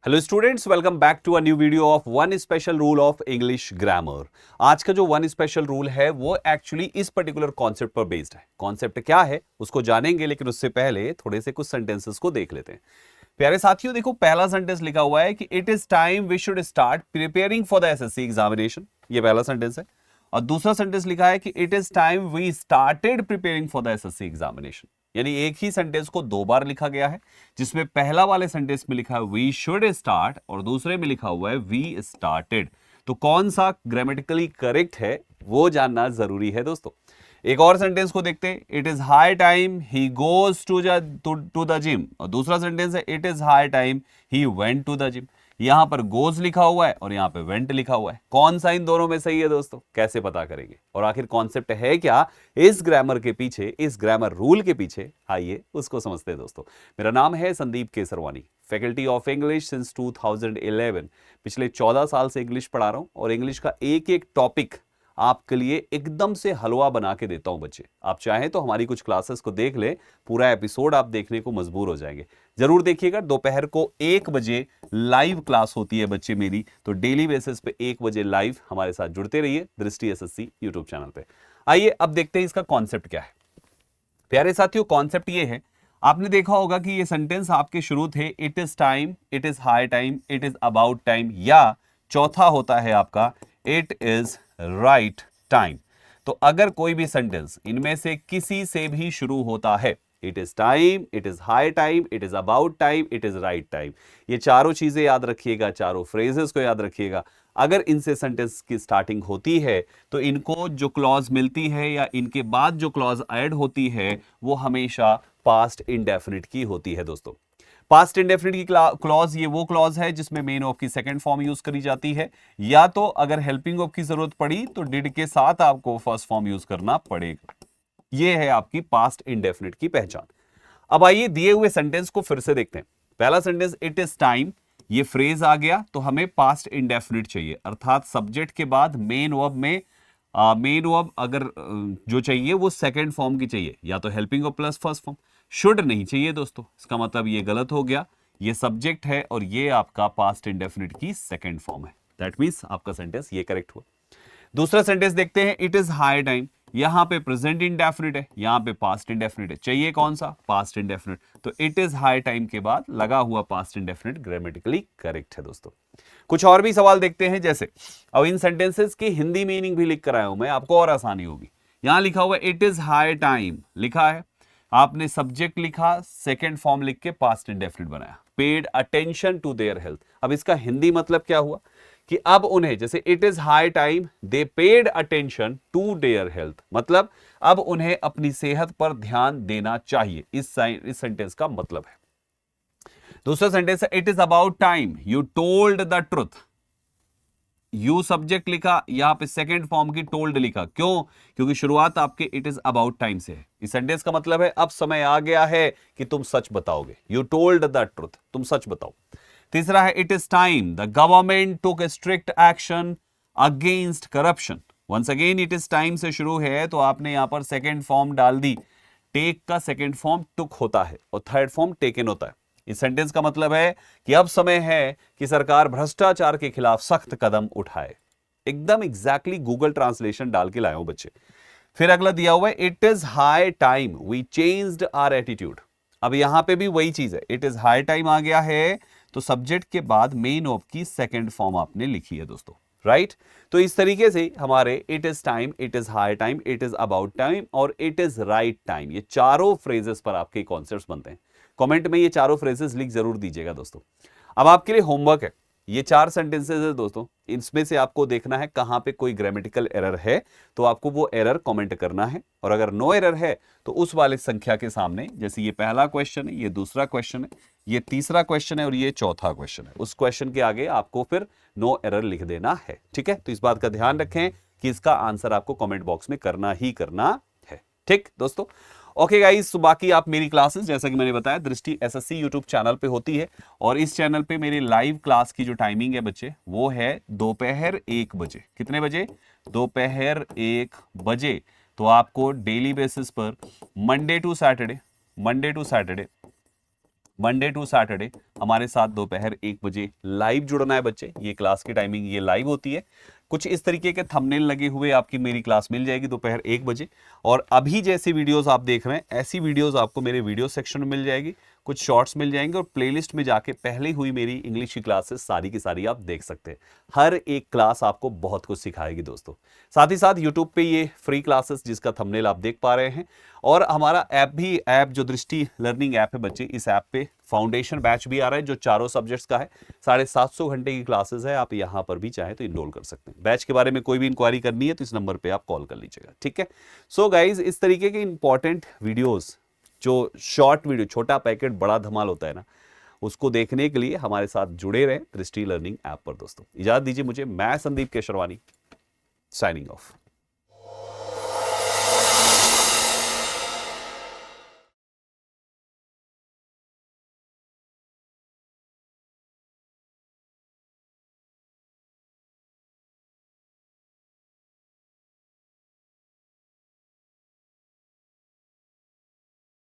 Hello students, welcome back to a new video of one special rule of English grammar. आज का जो one special rule है वो actually इस particular concept पर बेस्ड है। कॉन्सेप्ट क्या है उसको जानेंगे, लेकिन उससे पहले थोड़े से कुछ सेंटेंसेस को देख लेते हैं। प्यारे साथियों, देखो पहला सेंटेंस लिखा हुआ है कि it is time we should start preparing for the SSC examination. ये पहला सेंटेंस है। और दूसरा सेंटेंस लिखा है कि it is time we started preparing for the SSC examination. यानी एक ही सेंटेंस को दो बार लिखा गया है, जिसमें पहला वाले सेंटेंस में लिखा है वी शुड स्टार्ट और दूसरे में लिखा हुआ है वी स्टार्टेड। तो कौन सा ग्रामेटिकली करेक्ट है वो जानना जरूरी है दोस्तों। एक और सेंटेंस को देखते हैं, it is high time he goes to the gym. और दूसरा सेंटेंस है it is high time he went to the gym. यहां पर गोज लिखा हुआ है और यहां पे वेंट लिखा हुआ है। कौन सा इन दोनों में सही है दोस्तों, कैसे पता करेंगे? और आखिर कॉन्सेप्ट है क्या इस ग्रामर के पीछे, इस ग्रामर रूल के पीछे, आइए उसको समझते हैं दोस्तों। मेरा नाम है Sandeep Kesarwani, faculty of English since 2011। पिछले 14 साल से इंग्लिश पढ़ा रहा हूं और इंग्लिश का एक एक टॉपिक आपके लिए एकदम से हलवा बना के देता हूं बच्चे। आप चाहें तो हमारी कुछ क्लासेस को देख ले, पूरा एपिसोड आप देखने को मजबूर हो जाएंगे। जरूर देखिएगा। दोपहर को 1 बजे लाइव क्लास होती है बच्चे मेरी, तो डेली बेसिस पे 1 बजे लाइव हमारे साथ जुड़ते रहिए दृष्टि एसएससी यूट्यूब चैनल पे। आइए अब देखते हैं इसका कॉन्सेप्ट क्या है। प्यारे साथियों, कॉन्सेप्ट ये है, आपने देखा होगा कि ये सेंटेंस आपके शुरू थे it is time, it is high time, it is about time, या चौथा होता है आपका इट इज राइट टाइम। तो अगर कोई भी सेंटेंस इनमें से किसी से भी शुरू होता है, it is time, it is high time, it is about time, it is right time, ये चारों चीजें याद रखिएगा, चारों फ्रेजेस को याद रखिएगा। अगर इनसे सेंटेंस की स्टार्टिंग होती है तो इनको जो क्लॉज मिलती है या इनके बाद जो क्लॉज ऐड होती है वो हमेशा पास्ट इंडेफिनिट की होती है दोस्तों। पास्ट इंडेफिनिट की क्लॉज ये वो क्लॉज है जिसमें मेन ऑफ की सेकंड फॉर्म यूज करी जाती है, या तो अगर हेल्पिंग ऑफ की जरूरत पड़ी तो डिड के साथ आपको फर्स्ट फॉर्म यूज करना पड़ेगा। ये है आपकी पास्ट इंडेफिनिट की पहचान। अब आइए दिए हुए सेंटेंस को फिर से देखते हैं। पहला सेंटेंस इट इज टाइम, ये फ्रेज आ गया तो हमें पास्ट इंडेफिनिट चाहिए, अर्थात सब्जेक्ट के बाद मेन वर्ब में मेन वर्ब अगर जो चाहिए वो सेकंड फॉर्म की चाहिए, या तो helping of plus first form. Should नहीं चाहिए दोस्तों, इसका मतलब ये गलत हो गया। ये सब्जेक्ट है और ये आपका पास्ट इंडेफिनिट की सेकंड फॉर्म है। दैट मींस आपका सेंटेंस ये करेक्ट हुआ। दूसरा सेंटेंस देखते हैं, इट इज हाई टाइम, यहां पे प्रेजेंट इंडेफिनिट है, यहां पे पास्ट इंडेफिनिट है, चाहिए कौन सा? Past indefinite. तो इट इज हाई टाइम के बाद लगा हुआ पास्ट इंडेफिनिट ग्रामेटिकली करेक्ट है दोस्तों। कुछ और भी सवाल देखते हैं, जैसे अब इन सेंटेंसेस की हिंदी मीनिंग भी लिख कर आया हूं मैं, आपको और आसानी होगी। यहां लिखा हुआ इट इज हाई टाइम लिखा है, आपने सब्जेक्ट लिखा, सेकेंड फॉर्म लिख के पास्ट इंडेफिनिट बनाया, paid attention to their health. अब इसका हिंदी मतलब क्या हुआ कि अब उन्हें, जैसे it is high time they paid attention to their health, मतलब अब उन्हें अपनी सेहत पर ध्यान देना चाहिए। इस सेंटेंस का मतलब है। दूसरा सेंटेंस है it is about time you told the truth. You subject लिखा, यहां पे सेकंड फॉर्म की टोल्ड लिखा, क्यों? क्योंकि शुरुआत आपके इट इज अबाउट टाइम से है। इस सेंटेंस का मतलब है अब समय आ गया है कि तुम सच बताओगे। यू टोल्ड द ट्रुथ, तुम सच बताओ। तीसरा है it is time the government took strict action against corruption. Once again it is time से शुरू है तो आपने यहां पर सेकेंड फॉर्म डाल दी। टेक का सेकेंड फॉर्म टुक होता है और थर्ड फॉर्म टेकन होता है। इस सेंटेंस का मतलब है कि अब समय है कि सरकार भ्रष्टाचार के खिलाफ सख्त कदम उठाए। एकदम एग्जैक्टली गूगल ट्रांसलेशन डाल के लाए हो बच्चे। फिर अगला दिया हुआ है it is high time we changed our attitude. अब यहां पे भी वही चीज है, इट इज हाई टाइम आ गया है तो सब्जेक्ट के बाद मेन ऑफ की सेकंड फॉर्म आपने लिखी है दोस्तों, राइट? तो इस तरीके से हमारे it is time, it is high time, it is about time और इट इज राइट टाइम, ये चारों फ्रेजेस पर आपके कॉन्सेप्ट्स बनते हैं। कमेंट में ये चारों फ्रेजेस लिख जरूर दीजिएगा दोस्तों। अब आपके लिए होमवर्क है, ये 4 सेंटेंसेस है दोस्तों, इसमें से आपको देखना है कहां पे कोई ग्रामेटिकल एरर है, तो आपको वो एरर कमेंट करना है। और अगर नो एरर है तो उस वाले संख्या के सामने, जैसे ये पहला क्वेश्चन है, ये दूसरा क्वेश्चन है, ये तीसरा क्वेश्चन है और ये चौथा क्वेश्चन है, उस क्वेश्चन के आगे आपको फिर नो एरर लिख देना है। ठीक है, तो इस बात का ध्यान रखें कि इसका आंसर आपको कमेंट बॉक्स में करना ही करना है। ठीक दोस्तों, ओके गाइस, तो बाकी आप मेरी क्लासेस जैसा कि मैंने बताया दृष्टि एसएससी यूट्यूब चैनल पे होती है, और इस चैनल पे मेरी लाइव क्लास की जो टाइमिंग है बच्चे वो है दोपहर 1 बजे। कितने बजे? दोपहर 1 बजे। तो आपको डेली बेसिस पर Monday to Saturday Monday to Saturday हमारे साथ दोपहर 1 बजे लाइव जुड़ना है बच्चे। ये क्लास की टाइमिंग ये लाइव होती है। कुछ इस तरीके के थंबनेल लगे हुए आपकी मेरी क्लास मिल जाएगी दोपहर 1 बजे। और अभी जैसी वीडियोस आप देख रहे हैं ऐसी वीडियोस आपको मेरे वीडियो सेक्शन में मिल जाएगी, कुछ शॉर्ट्स मिल जाएंगे और प्लेलिस्ट में जाके पहले हुई मेरी इंग्लिश की क्लासेस सारी की सारी आप देख सकते हैं। हर एक क्लास आपको बहुत कुछ सिखाएगी दोस्तों। साथ ही साथ यूट्यूब पे ये फ्री क्लासेस जिसका थंबनेल आप देख पा रहे हैं, और हमारा ऐप जो दृष्टि लर्निंग ऐप है बच्चे, इस ऐप पे फाउंडेशन बैच भी आ रहा है जो चारों सब्जेक्ट्स का है। 750 घंटे की क्लासेस है, आप यहां पर भी चाहे तो इनरोल कर सकते हैं। बैच के बारे में कोई भी इंक्वायरी करनी है तो इस नंबर पे आप कॉल कर लीजिएगा, ठीक है। सो गाइज, इस तरीके के इंपॉर्टेंट वीडियोस, जो शॉर्ट वीडियो, छोटा पैकेट बड़ा धमाल होता है ना, उसको देखने के लिए हमारे साथ जुड़े रहें दृष्टि लर्निंग ऐप पर। दोस्तों इजाजत दीजिए मुझे, मैं संदीप केशरवानी, साइनिंग ऑफ।